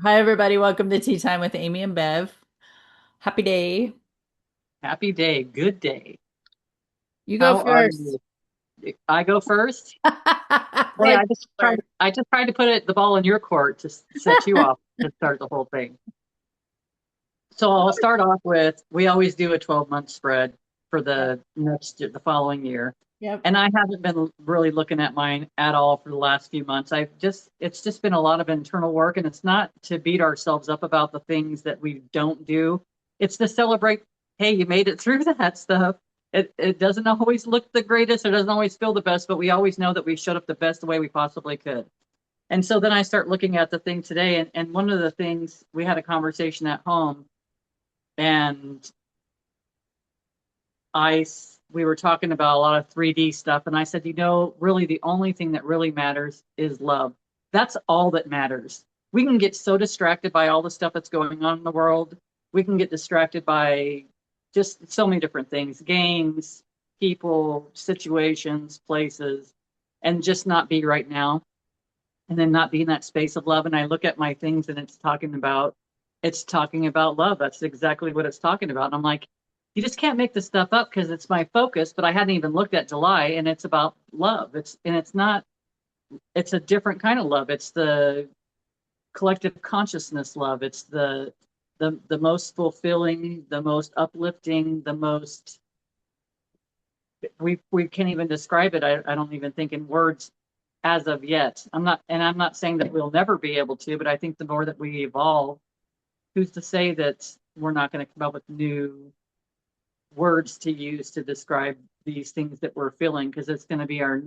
Hi, everybody. Welcome to Tea Time with Amy and Bev. Happy day. Happy day, good day. You go How are first. you? I go first. Hey, Like, I just tried to put the ball in your court to set you off to start the whole thing. So I'll start off with we always do a 12-month spread for the following year. yep. And I haven't been really looking at mine at all for the last few months. It's just been a lot of internal work, and it's not to beat ourselves up about the things that we don't do. It's to celebrate, hey, you made it through that stuff. It doesn't always look the greatest, it doesn't always feel the best, but we always know that we showed up the best way we possibly could. And so then I start looking at the thing today, and one of the things we had a conversation at home, and I we were talking about a lot of 3D stuff, and I said, really the only thing that really matters is love. That's all that matters. We can get so distracted by all the stuff that's going on in the world. We can get distracted by just so many different things, games, people, situations, places, and just not be right now, and then not be in that space of love. And I look at my things and it's talking about love. That's exactly what it's talking about. And I'm like, you just can't make this stuff up because it's my focus, but I hadn't even looked at July, and it's about love. It's not, it's a different kind of love. It's the collective consciousness love. It's the most fulfilling, the most uplifting, the most we can't even describe it. I don't even think in words as of yet. I'm not saying that we'll never be able to, but I think the more that we evolve, who's to say that we're not going to come up with new words to use to describe these things that we're feeling, because it's going to be our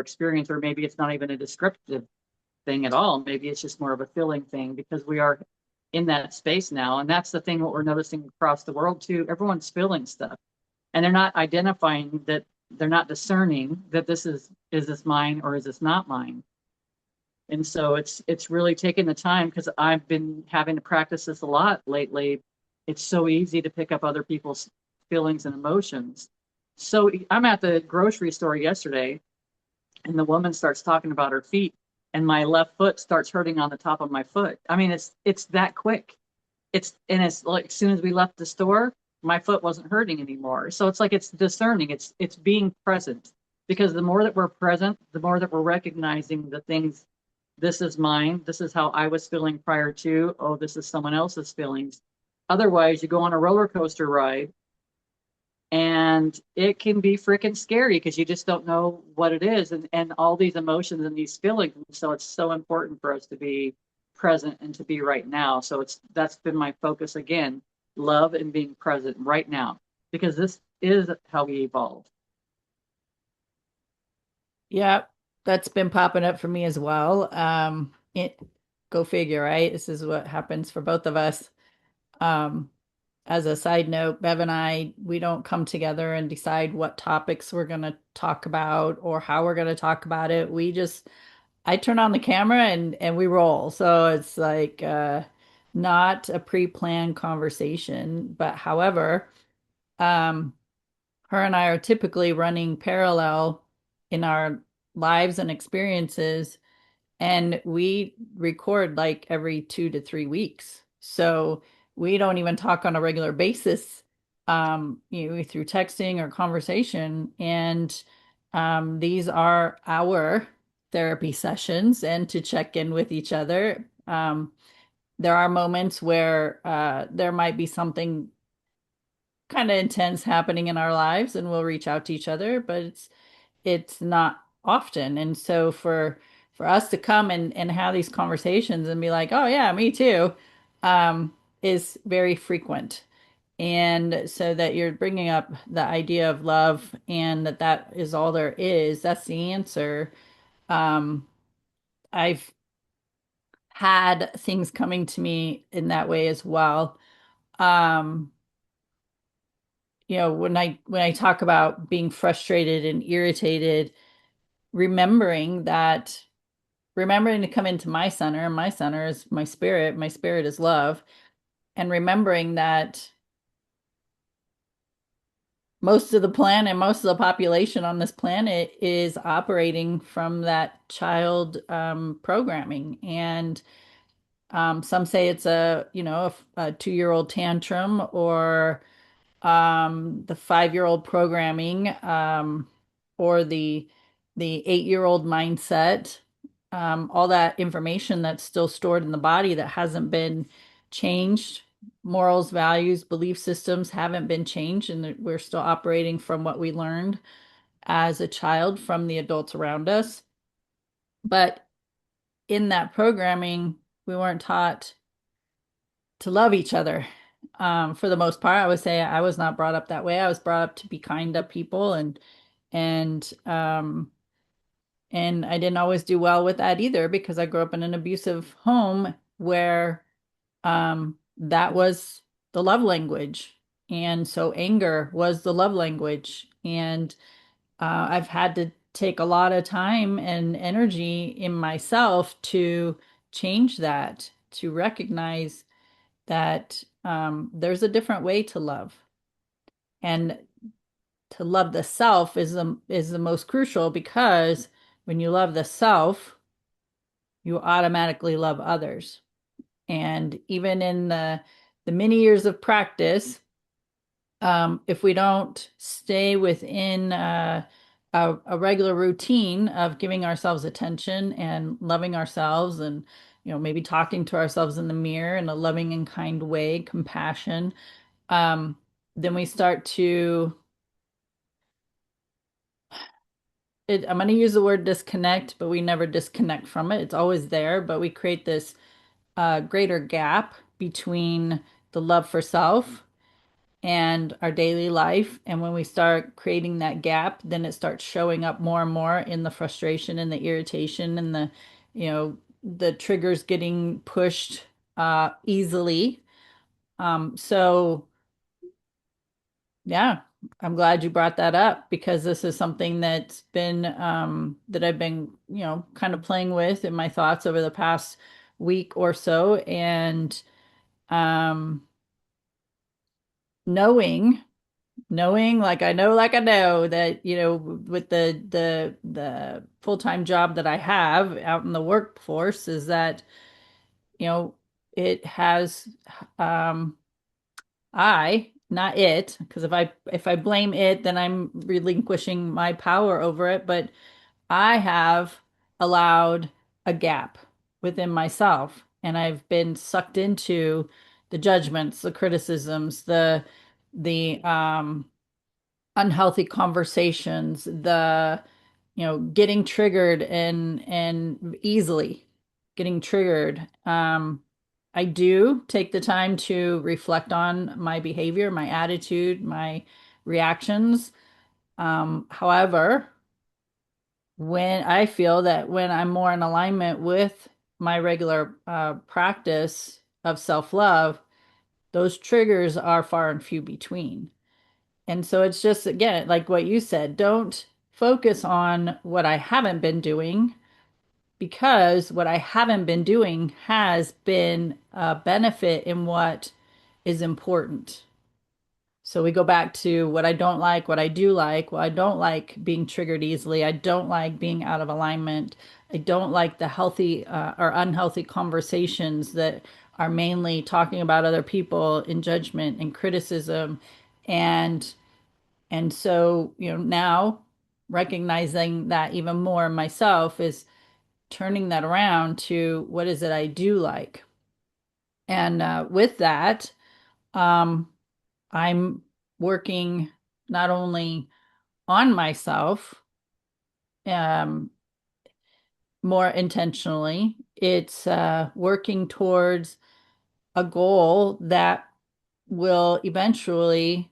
experience, or maybe it's not even a descriptive thing at all. Maybe it's just more of a feeling thing because we are in that space now. And that's the thing what we're noticing across the world too. Everyone's feeling stuff, and they're not identifying that, they're not discerning that is this mine or is this not mine. And so it's really taken the time, because I've been having to practice this a lot lately. It's so easy to pick up other people's feelings and emotions. So I'm at the grocery store yesterday, and the woman starts talking about her feet, and my left foot starts hurting on the top of my foot. I mean, it's that quick. It's like as soon as we left the store, my foot wasn't hurting anymore. So it's like it's discerning. It's being present, because the more that we're present, the more that we're recognizing the things. This is mine. This is how I was feeling prior to. Oh, this is someone else's feelings. Otherwise, you go on a roller coaster ride, and it can be freaking scary because you just don't know what it is, and all these emotions and these feelings. So it's so important for us to be present and to be right now. So that's been my focus again, love and being present right now, because this is how we evolve. Yeah, that's been popping up for me as well. Go figure, right? This is what happens for both of us. Um, as a side note, Bev and we don't come together and decide what topics we're going to talk about or how we're going to talk about it. I turn on the camera and we roll. So it's like not a pre-planned conversation, but however, um, her and I are typically running parallel in our lives and experiences, and we record like every 2 to 3 weeks. So we don't even talk on a regular basis, through texting or conversation. And these are our therapy sessions and to check in with each other. There are moments where there might be something kind of intense happening in our lives, and we'll reach out to each other, but it's not often. And so for us to come and have these conversations and be like, oh yeah, me too, is very frequent. And so that you're bringing up the idea of love and that is all there is, that's the answer. Um, I've had things coming to me in that way as well. Um, when I talk about being frustrated and irritated, remembering that remembering to come into my center, and my center is my spirit is love, and remembering that most of the planet, most of the population on this planet is operating from that child programming. And Some say it's a 2-year-old tantrum or the 5-year-old programming, or the 8-year-old mindset, all that information that's still stored in the body that hasn't been changed. Morals, values, belief systems haven't been changed, and we're still operating from what we learned as a child from the adults around us. But in that programming, we weren't taught to love each other. For the most part, I would say I was not brought up that way. I was brought up to be kind to people, and and I didn't always do well with that either because I grew up in an abusive home where that was the love language. And so anger was the love language. And I've had to take a lot of time and energy in myself to change that, to recognize that there's a different way to love. And to love the self is the most crucial because when you love the self, you automatically love others. And even in the many years of practice, if we don't stay within a regular routine of giving ourselves attention and loving ourselves, and maybe talking to ourselves in the mirror in a loving and kind way, compassion, um, then we start to I'm going to use the word disconnect, but we never disconnect from it. It's always there, but we create this greater gap between the love for self and our daily life. And when we start creating that gap, then it starts showing up more and more in the frustration and the irritation and the triggers getting pushed easily. So yeah, I'm glad you brought that up because this is something that's been that I've been, kind of playing with in my thoughts over the past week or so, and um, knowing, like I know that, with the full-time job that I have out in the workforce, is that, you know, it has um not it, because if I blame it, then I'm relinquishing my power over it, but I have allowed a gap within myself, and I've been sucked into the judgments, the criticisms, the unhealthy conversations, the getting triggered and easily getting triggered. I do take the time to reflect on my behavior, my attitude, my reactions. However, when I feel that when I'm more in alignment with my regular practice of self-love, those triggers are far and few between. And so it's just, again, like what you said, don't focus on what I haven't been doing, because what I haven't been doing has been a benefit in what is important. So we go back to what I don't like, what I do like. Well, I don't like being triggered easily. I don't like being out of alignment. I don't like the healthy or unhealthy conversations that are mainly talking about other people in judgment and criticism. And so, now recognizing that even more in myself is turning that around to what is it I do like. And with that, um, I'm working not only on myself um, more intentionally, it's working towards a goal that will eventually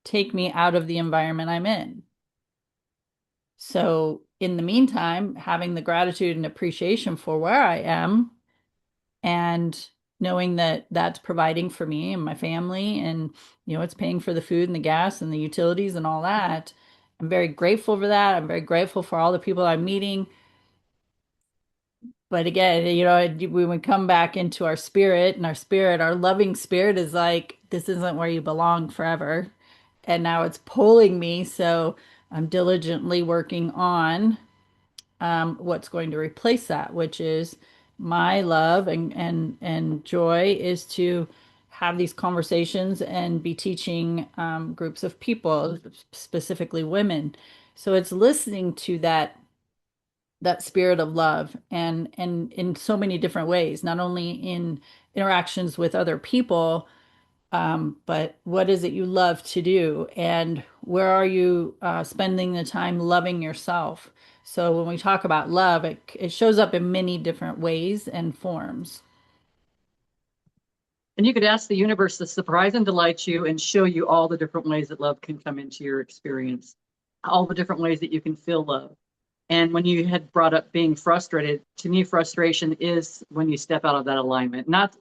take me out of the environment I'm in. So, in the meantime, having the gratitude and appreciation for where I am, and knowing that that's providing for me and my family, and it's paying for the food and the gas and the utilities and all that. I'm very grateful for that. I'm very grateful for all the people I'm meeting. But again, when we come back into our spirit, and our loving spirit is like, this isn't where you belong forever. And now it's pulling me. So I'm diligently working on what's going to replace that, which is my love and joy is to have these conversations and be teaching groups of people, specifically women. So it's listening to that spirit of love and in so many different ways, not only in interactions with other people, but what is it you love to do? And where are you spending the time loving yourself? So when we talk about love, it shows up in many different ways and forms. And you could ask the universe to surprise and delight you and show you all the different ways that love can come into your experience, all the different ways that you can feel love. And when you had brought up being frustrated, to me, frustration is when you step out of that alignment, not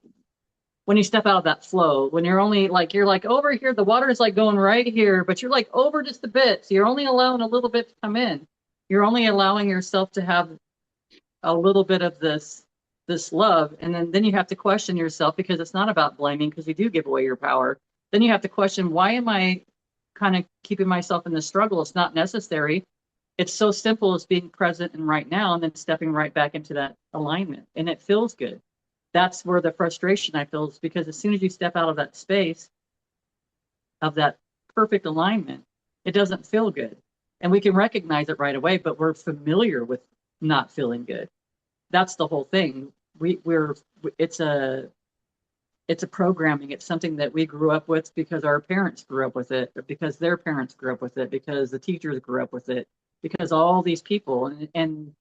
when you step out of that flow, when you're like over here, the water is like going right here, but you're like over just a bit. So you're only allowing a little bit to come in. You're only allowing yourself to have a little bit of this love. And then you have to question yourself because it's not about blaming because you do give away your power. Then you have to question, why am I kind of keeping myself in the struggle? It's not necessary. It's so simple as being present and right now and then stepping right back into that alignment. And it feels good. That's where the frustration I feel is because as soon as you step out of that space of that perfect alignment, it doesn't feel good. And we can recognize it right away, but we're familiar with not feeling good. That's the whole thing. We're it's a it's a programming. It's something that we grew up with because our parents grew up with it, or because their parents grew up with it, because the teachers grew up with it, because all these people and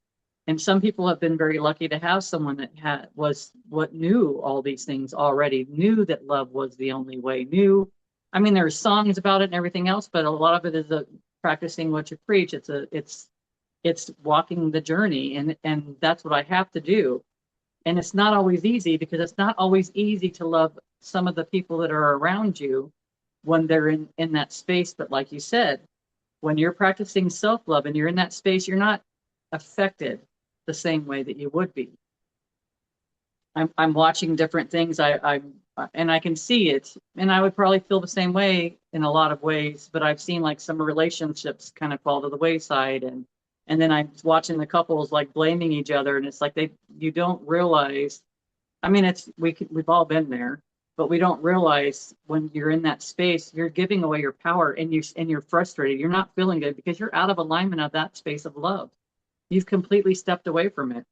some people have been very lucky to have someone that was what knew all these things already, knew that love was the only way, knew. I mean, there's songs about it and everything else, but a lot of it is practicing what you preach. It's walking the journey, and that's what I have to do. And it's not always easy because it's not always easy to love some of the people that are around you when they're in that space. But like you said, when you're practicing self-love and you're in that space, you're not affected the same way that you would be. I'm watching different things. I'm and I can see it, and I would probably feel the same way in a lot of ways. But I've seen like some relationships kind of fall to the wayside, and then I'm watching the couples like blaming each other, and it's like you don't realize. I mean, we've all been there, but we don't realize when you're in that space, you're giving away your power, and you're frustrated. You're not feeling good because you're out of alignment of that space of love. You've completely stepped away from it.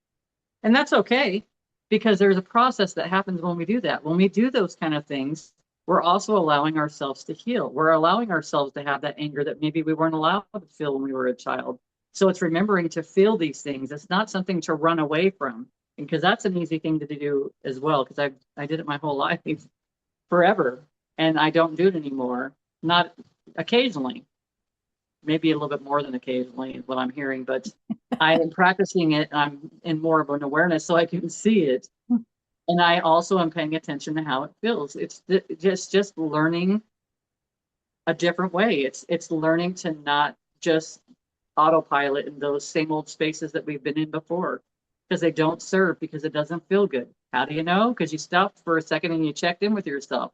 And that's okay because there's a process that happens when we do that. When we do those kind of things, we're also allowing ourselves to heal. We're allowing ourselves to have that anger that maybe we weren't allowed to feel when we were a child. So it's remembering to feel these things. It's not something to run away from, because that's an easy thing to do as well. Because I did it my whole life, forever, and I don't do it anymore. Not occasionally, maybe a little bit more than occasionally is what I'm hearing, but I am practicing it. I'm in more of an awareness so I can see it. And I also am paying attention to how it feels. It's just learning a different way. It's learning to not just autopilot in those same old spaces that we've been in before because they don't serve, because it doesn't feel good. How do you know? Because you stopped for a second and you checked in with yourself.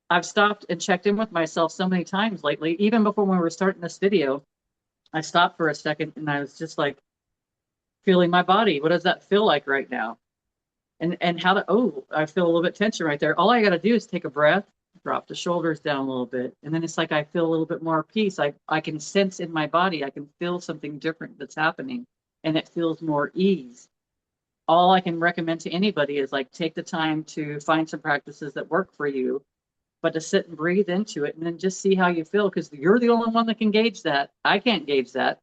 I've stopped and checked in with myself so many times lately, even before when we were starting this video. I stopped for a second and I was just like feeling my body. What does that feel like right now? And how to, oh, I feel a little bit tension right there. All I got to do is take a breath, drop the shoulders down a little bit. And then it's like I feel a little bit more peace. I can sense in my body, I can feel something different that's happening, and it feels more ease. All I can recommend to anybody is like take the time to find some practices that work for you, but to sit and breathe into it and then just see how you feel, because you're the only one that can gauge that. I can't gauge that.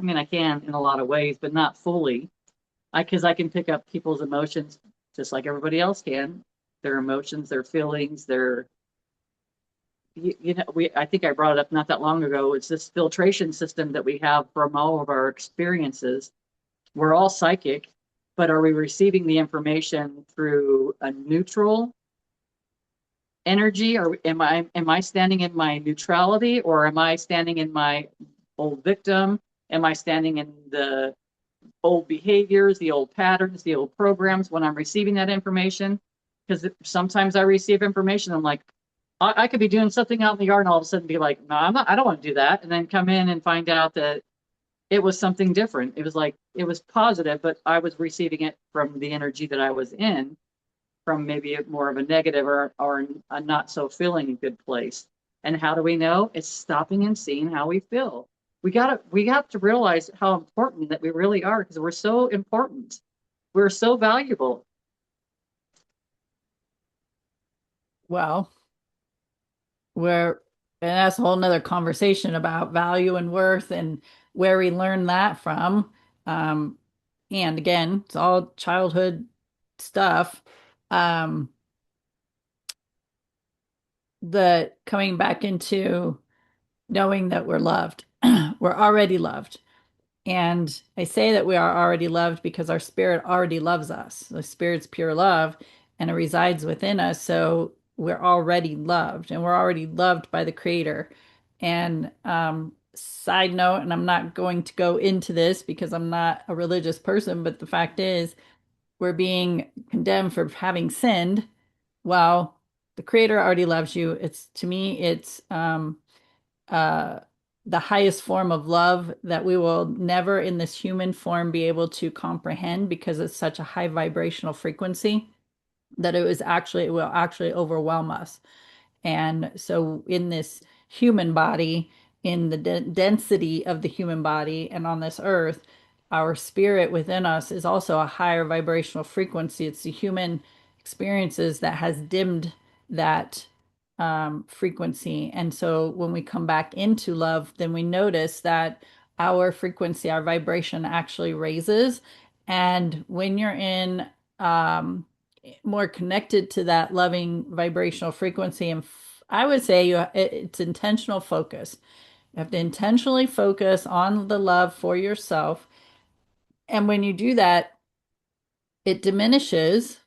I mean, I can in a lot of ways, but not fully. Because I can pick up people's emotions just like everybody else can. Their emotions, their feelings, their I think I brought it up not that long ago. It's this filtration system that we have from all of our experiences. We're all psychic, but are we receiving the information through a neutral energy, or am I standing in my neutrality, or am I standing in my old victim? Am I standing in the old behaviors, the old patterns, the old programs when I'm receiving that information? Because sometimes I receive information, I'm like, I could be doing something out in the yard and all of a sudden be like, no, I don't want to do that. And then come in and find out that it was something different. It was like it was positive, but I was receiving it from the energy that I was in, from maybe more of a negative or a not so feeling good place. And how do we know? It's stopping and seeing how we feel. We have to realize how important that we really are, because we're so important. We're so valuable. Well, we're, and that's a whole nother conversation about value and worth and where we learn that from. Um, and again, it's all childhood stuff. Um, the coming back into knowing that we're loved, we're already loved. And I say that we are already loved because our spirit already loves us. The spirit's pure love and it resides within us. So we're already loved and we're already loved by the Creator. And side note, and I'm not going to go into this because I'm not a religious person, but the fact is, we're being condemned for having sinned. Well, the Creator already loves you. It's to me, it's uh, the highest form of love that we will never in this human form be able to comprehend because it's such a high vibrational frequency that it will actually overwhelm us. And so, in this human body, in the density of the human body, and on this earth, our spirit within us is also a higher vibrational frequency. It's the human experiences that has dimmed that frequency. And so, when we come back into love, then we notice that our frequency, our vibration actually raises. And when you're in more connected to that loving vibrational frequency. And I would say it's intentional focus. You have to intentionally focus on the love for yourself. And when you do that, it diminishes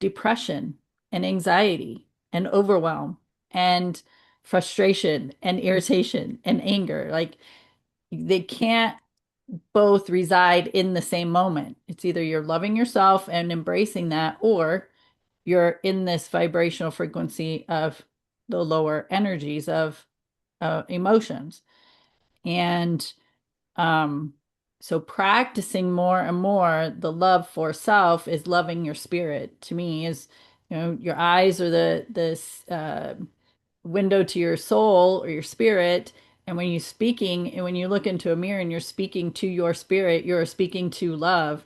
depression and anxiety and overwhelm and frustration and irritation and anger. Like they can't both reside in the same moment. It's either you're loving yourself and embracing that, or you're in this vibrational frequency of the lower energies of emotions. And um, so practicing more and more the love for self is loving your spirit. To me, is your eyes are the window to your soul or your spirit. And when you're speaking, and when you look into a mirror and you're speaking to your spirit, you're speaking to love.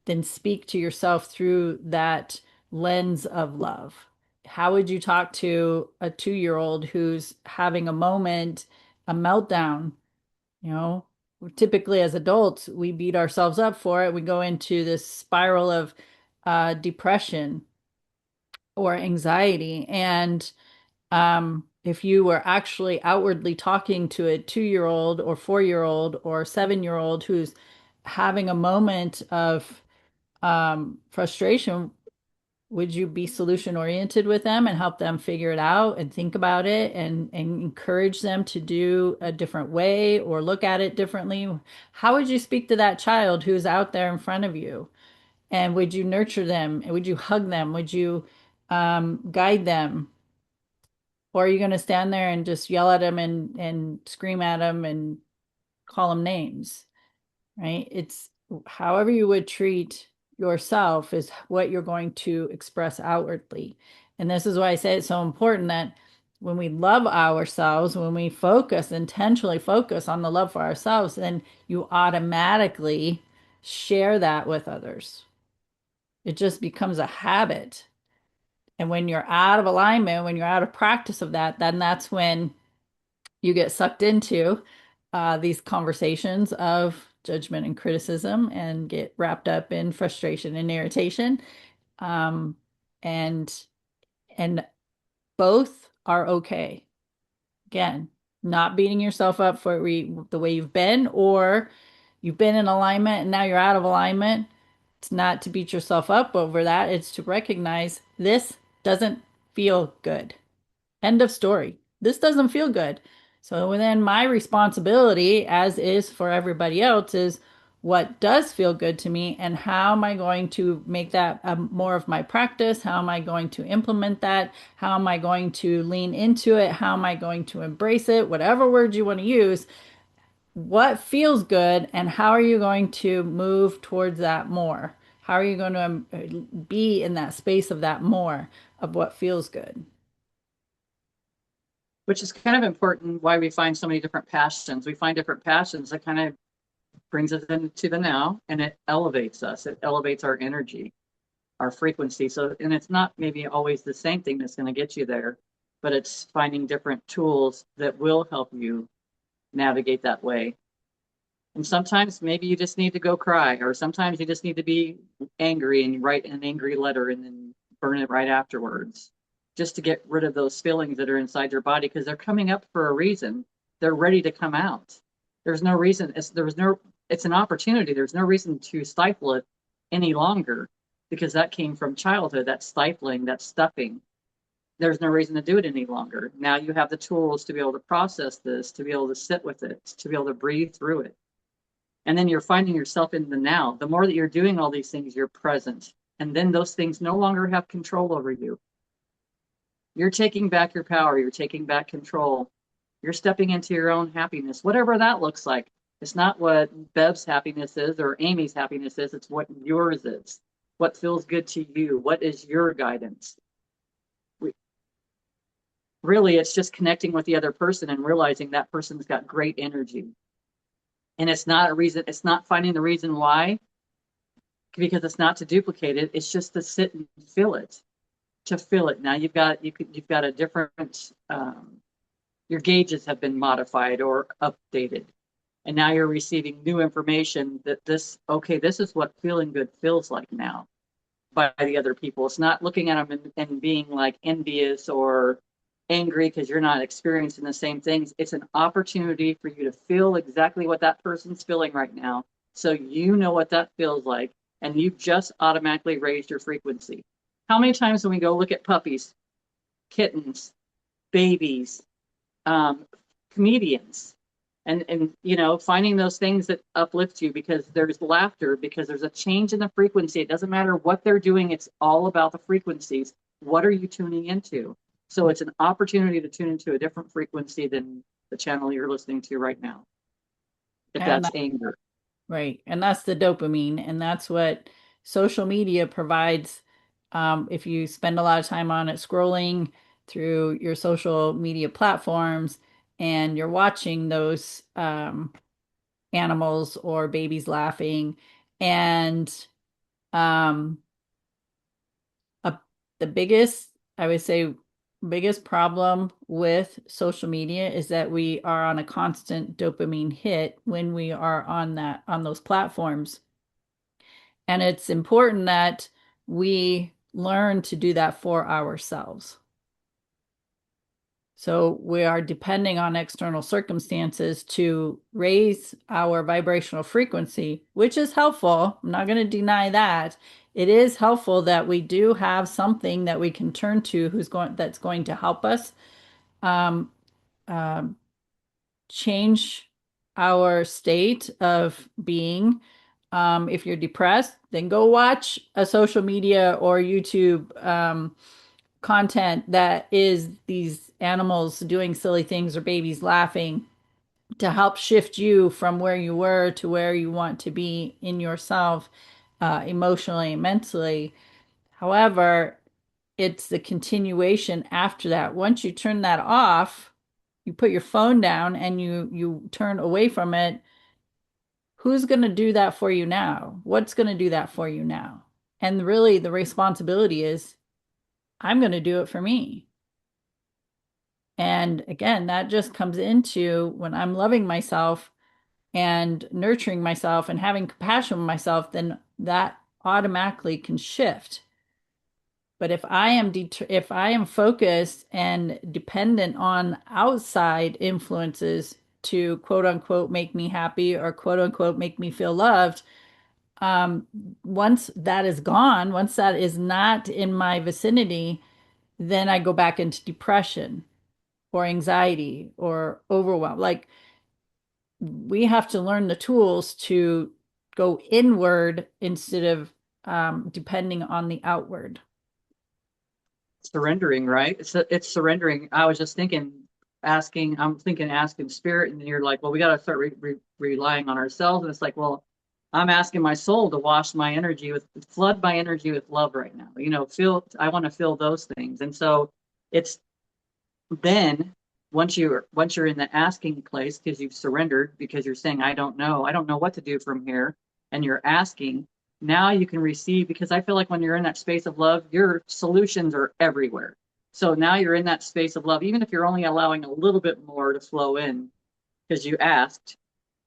Then speak to yourself through that lens of love. How would you talk to a 2-year-old who's having a moment, a meltdown? You know, typically as adults, we beat ourselves up for it. We go into this spiral of depression or anxiety. And if you were actually outwardly talking to a 2-year-old or 4-year-old or 7-year-old who's having a moment of frustration, would you be solution oriented with them and help them figure it out and think about it and encourage them to do a different way or look at it differently? How would you speak to that child who's out there in front of you? And would you nurture them? Would you hug them? Would you guide them? Or are you going to stand there and just yell at them and scream at them and call them names? Right? It's however you would treat yourself is what you're going to express outwardly. And this is why I say it's so important that when we love ourselves, when we focus, intentionally focus on the love for ourselves, then you automatically share that with others. It just becomes a habit. And when you're out of alignment, when you're out of practice of that, then that's when you get sucked into these conversations of judgment and criticism and get wrapped up in frustration and irritation. Um, and and both are okay. Again, not beating yourself up for the way you've been, or you've been in alignment and now you're out of alignment. It's not to beat yourself up over that. It's to recognize this doesn't feel good. End of story. This doesn't feel good. So then my responsibility, as is for everybody else, is what does feel good to me and how am I going to make that more of my practice? How am I going to implement that? How am I going to lean into it? How am I going to embrace it? Whatever words you want to use, what feels good and how are you going to move towards that more? How are you going to be in that space of that more of what feels good? Which is kind of important why we find so many different passions. We find different passions that kind of brings us into the now and it elevates us. It elevates our energy, our frequency. So, and it's not maybe always the same thing that's going to get you there, but it's finding different tools that will help you navigate that way. And sometimes maybe you just need to go cry, or sometimes you just need to be angry and write an angry letter and then burn it right afterwards, just to get rid of those feelings that are inside your body because they're coming up for a reason. They're ready to come out. There's no reason. It's an opportunity. There's no reason to stifle it any longer because that came from childhood. That stifling, that stuffing. There's no reason to do it any longer. Now you have the tools to be able to process this, to be able to sit with it, to be able to breathe through it. And then you're finding yourself in the now. The more that you're doing all these things, you're present. And then those things no longer have control over you. You're taking back your power. You're taking back control. You're stepping into your own happiness, whatever that looks like. It's not what Bev's happiness is or Amy's happiness is. It's what yours is. What feels good to you? What is your guidance? Really, it's just connecting with the other person and realizing that person's got great energy. And it's not a reason, it's not finding the reason why, because it's not to duplicate it. It's just to sit and feel it, to feel it. Now you've got a different, your gauges have been modified or updated. And now you're receiving new information that okay, this is what feeling good feels like now by the other people. It's not looking at them and being like envious or angry because you're not experiencing the same things. It's an opportunity for you to feel exactly what that person's feeling right now. So you know what that feels like. And you've just automatically raised your frequency. How many times when we go look at puppies, kittens, babies, comedians, and finding those things that uplift you because there's laughter, because there's a change in the frequency. It doesn't matter what they're doing, it's all about the frequencies. What are you tuning into? So it's an opportunity to tune into a different frequency than the channel you're listening to right now, if And that's anger. right. And that's the dopamine. And that's what social media provides. If you spend a lot of time on it, scrolling through your social media platforms and you're watching those animals or babies laughing, and um, a, the biggest, I would say, biggest problem with social media is that we are on a constant dopamine hit when we are on those platforms. And it's important that we learn to do that for ourselves. So we are depending on external circumstances to raise our vibrational frequency, which is helpful. I'm not going to deny that. It is helpful that we do have something that we can turn to that's going to help us um, um, change our state of being. If you're depressed, then go watch a social media or YouTube content that is these animals doing silly things or babies laughing to help shift you from where you were to where you want to be in yourself, emotionally and mentally. However, it's the continuation after that. Once you turn that off, you put your phone down and you turn away from it. Who's going to do that for you now? What's going to do that for you now? And really, the responsibility is I'm going to do it for me. And again, that just comes into when I'm loving myself and nurturing myself and having compassion with myself, then that automatically can shift. But if I am focused and dependent on outside influences to quote unquote make me happy or quote unquote make me feel loved, once that is gone, once that is not in my vicinity, then I go back into depression or anxiety or overwhelm. Like we have to learn the tools to go inward instead of depending on the outward. Surrendering, right? It's surrendering. I was just thinking asking, I'm thinking asking spirit, and you're like, well, we got to start relying on ourselves. And it's like, well, I'm asking my soul to wash my energy with, flood my energy with love right now. I want to feel those things. And so it's then once you're in the asking place because you've surrendered, because you're saying, I don't know what to do from here, and you're asking, now you can receive, because I feel like when you're in that space of love, your solutions are everywhere. So now you're in that space of love, even if you're only allowing a little bit more to flow in because you asked,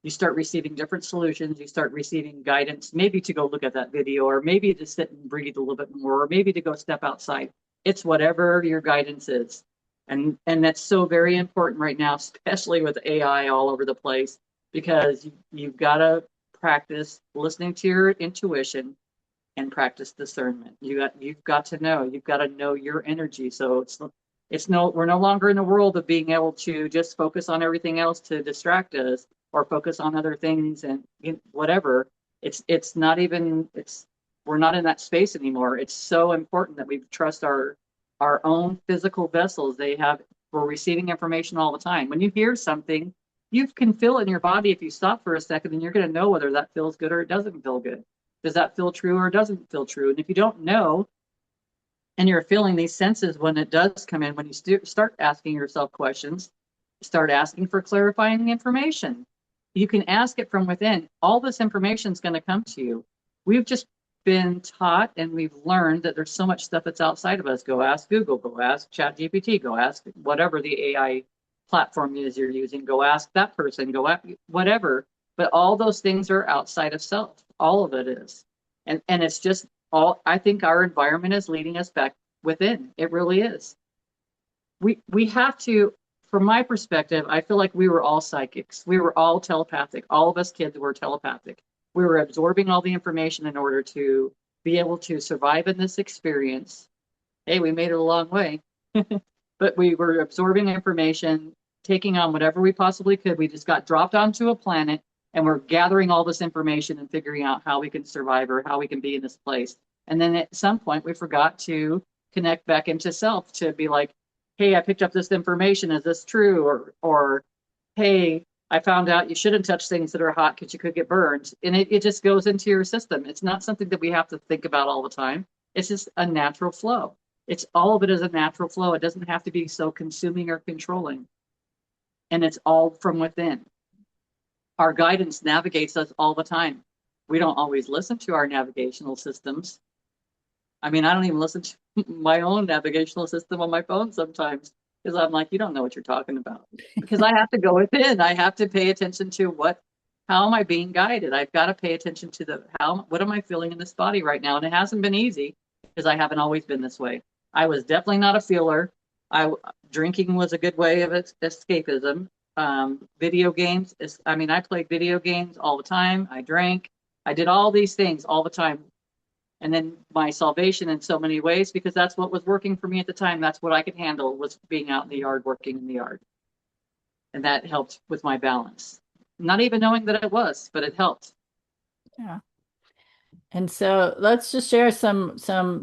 you start receiving different solutions, you start receiving guidance, maybe to go look at that video, or maybe to sit and breathe a little bit more, or maybe to go step outside. It's whatever your guidance is. And that's so very important right now, especially with AI all over the place, because you've got to practice listening to your intuition and practice discernment. You've got to know your energy. So it's no we're no longer in the world of being able to just focus on everything else to distract us, or focus on other things and whatever. It's not even it's We're not in that space anymore. It's so important that we trust our own physical vessels. We're receiving information all the time. When you hear something, you can feel it in your body. If you stop for a second, then you're going to know whether that feels good or it doesn't feel good. Does that feel true or doesn't feel true? And if you don't know, and you're feeling these senses when it does come in, when you start asking yourself questions, start asking for clarifying information. You can ask it from within. All this information is going to come to you. We've just been taught and we've learned that there's so much stuff that's outside of us. Go ask Google, go ask ChatGPT, go ask whatever the AI platform is you're using, go ask that person, go ask whatever. But all those things are outside of self. All of it is. And it's just I think our environment is leading us back within. It really is. We have to, from my perspective, I feel like we were all psychics. We were all telepathic. All of us kids were telepathic. We were absorbing all the information in order to be able to survive in this experience. Hey, we made it a long way. But we were absorbing information, taking on whatever we possibly could. We just got dropped onto a planet and we're gathering all this information and figuring out how we can survive or how we can be in this place. And then at some point, we forgot to connect back into self to be like, hey, I picked up this information. Is this true? Or hey, I found out you shouldn't touch things that are hot because you could get burned. And it just goes into your system. It's not something that we have to think about all the time. It's just a natural flow. It's all of it is a natural flow. It doesn't have to be so consuming or controlling. And it's all from within. Our guidance navigates us all the time. We don't always listen to our navigational systems. I mean, I don't even listen to my own navigational system on my phone sometimes because I'm like, you don't know what you're talking about. Because I have to go within. I have to pay attention to how am I being guided? I've got to pay attention to what am I feeling in this body right now? And it hasn't been easy because I haven't always been this way. I was definitely not a feeler. Drinking was a good way of escapism. Video games I mean, I played video games all the time. I drank. I did all these things all the time. And then my salvation in so many ways, because that's what was working for me at the time. That's what I could handle, was being out in the yard, working in the yard. And that helped with my balance. Not even knowing that it was, but it helped. Yeah. And so let's just share some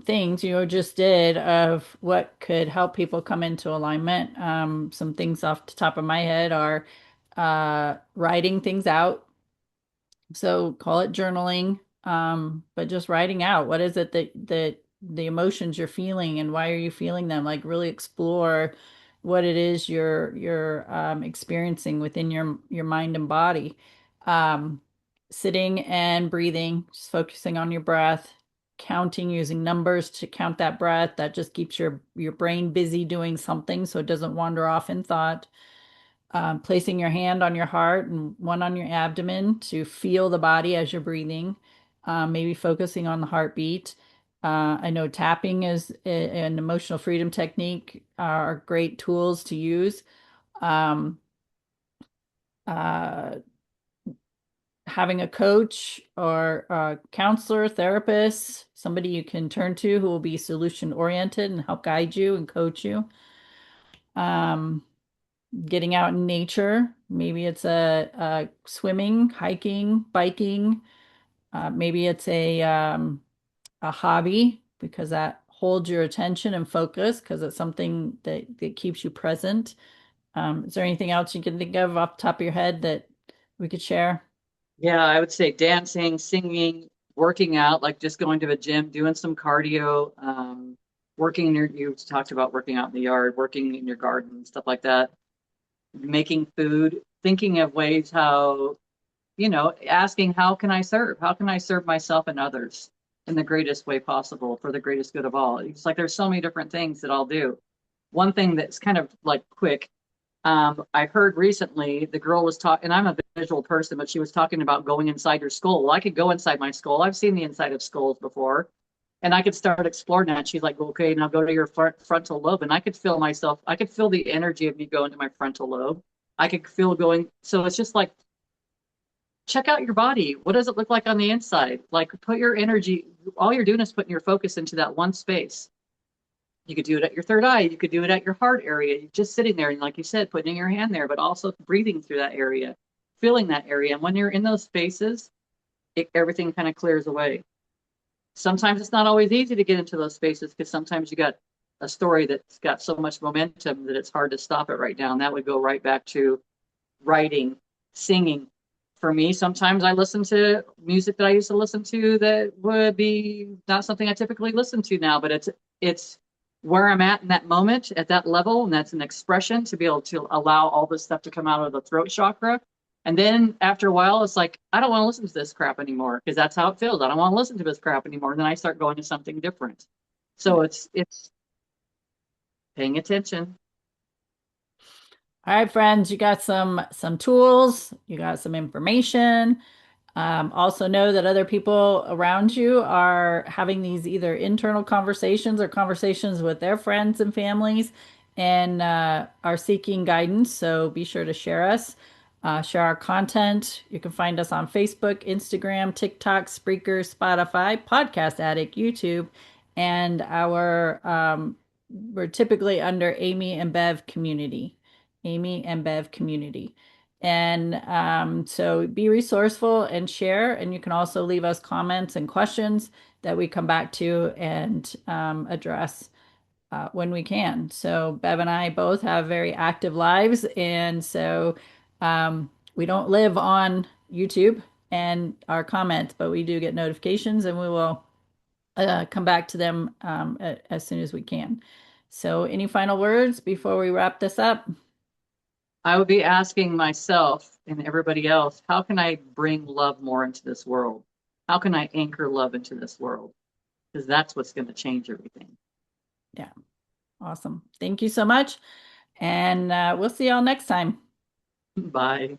things you just did of what could help people come into alignment. Some things off the top of my head are writing things out. So call it journaling, but just writing out what is it that the emotions you're feeling and why are you feeling them? Like really explore what it is you're experiencing within your mind and body. Um, Sitting and breathing, just focusing on your breath, counting using numbers to count that breath. That just keeps your brain busy doing something so it doesn't wander off in thought. Placing your hand on your heart and one on your abdomen to feel the body as you're breathing, maybe focusing on the heartbeat. I know tapping is an emotional freedom technique are great tools to use. Um, uh, Having a coach or a counselor, therapist, somebody you can turn to who will be solution oriented and help guide you and coach you. Um, Getting out in nature. Maybe it's a swimming, hiking, biking. Maybe it's a hobby because that holds your attention and focus because it's something that keeps you present. Is there anything else you can think of off the top of your head that we could share? Yeah, I would say dancing, singing, working out, like just going to a gym, doing some cardio, working in your, you talked about working out in the yard, working in your garden, stuff like that, making food, thinking of ways how, asking how can I serve? How can I serve myself and others in the greatest way possible for the greatest good of all? It's like there's so many different things that I'll do. One thing that's kind of like quick, I heard recently the girl was talking, and I'm a visual person, but she was talking about going inside your skull. Well, I could go inside my skull. I've seen the inside of skulls before, and I could start exploring that. She's like, okay, now go to your frontal lobe, and I could feel myself. I could feel the energy of me go into my frontal lobe. I could feel going. So it's just like check out your body. What does it look like on the inside? Like put your energy. All you're doing is putting your focus into that one space. You could do it at your third eye. You could do it at your heart area. You're just sitting there and, like you said, putting your hand there, but also breathing through that area, feeling that area. And when you're in those spaces, everything kind of clears away. Sometimes it's not always easy to get into those spaces because sometimes you got a story that's got so much momentum that it's hard to stop it right now. And that would go right back to writing, singing. For me, sometimes I listen to music that I used to listen to that would be not something I typically listen to now, but it's where I'm at in that moment, at that level, and that's an expression to be able to allow all this stuff to come out of the throat chakra. And then after a while, it's like, I don't want to listen to this crap anymore because that's how it feels. I don't want to listen to this crap anymore. And then I start going to something different. So it's paying attention. All right, friends, you got some tools, you got some information. Also know that other people around you are having these either internal conversations or conversations with their friends and families and are seeking guidance. So be sure to share us, share our content. You can find us on Facebook, Instagram, TikTok, Spreaker, Spotify, Podcast Addict, YouTube, and we're typically under Amy and Bev Community. Amy and Bev Community. And so be resourceful and share. And you can also leave us comments and questions that we come back to and address when we can. So Bev and I both have very active lives. And so we don't live on YouTube and our comments, but we do get notifications and we will come back to them as soon as we can. So, any final words before we wrap this up? I would be asking myself and everybody else, how can I bring love more into this world? How can I anchor love into this world? Because that's what's going to change everything. Yeah, awesome. Thank you so much. And we'll see y'all next time. Bye.